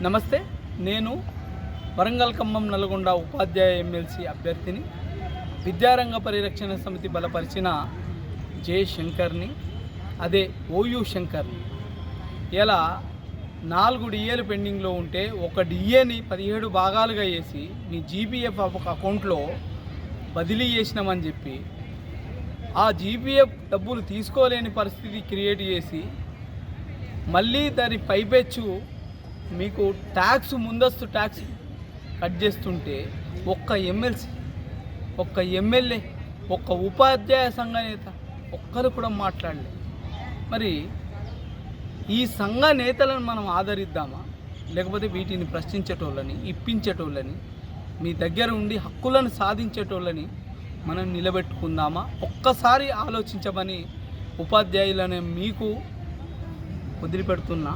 నమస్తే. నేను వరంగల్ ఖమ్మం నల్గొండ ఉపాధ్యాయ ఎమ్మెల్సీ అభ్యర్థిని, విద్యారంగ పరిరక్షణ సమితి బలపరిచిన జే శంకర్ని, అదే ఓయూ శంకర్ని. ఇలా 4 డిఏలు పెండింగ్లో ఉంటే ఒక డిఏని 17 భాగాలుగా వేసి మీ జీపీఎఫ్ అకౌంట్లో బదిలీ చేసినామని చెప్పి ఆ జీపీఎఫ్ డబ్బులు తీసుకోలేని పరిస్థితి క్రియేట్ చేసి మళ్ళీ దాని పైపెచ్చు మీకు ముందస్తు ట్యాక్స్ కట్ చేస్తుంటే ఒక్క ఎమ్మెల్సీ, ఒక్క ఎమ్మెల్యే, ఒక్క ఉపాధ్యాయ సంఘ నేత ఒక్కరు కూడా మాట్లాడలేదు. మరి ఈ సంఘ నేతలను మనం ఆదరిద్దామా, లేకపోతే వీటిని ప్రశ్నించేటోళ్ళని, ఇప్పించేటోళ్ళని, మీ దగ్గర ఉండి హక్కులను సాధించేటోళ్ళని మనం నిలబెట్టుకుందామా? ఒక్కసారి ఆలోచించమని ఉపాధ్యాయులనే మీకు వదిలిపెడుతున్నా.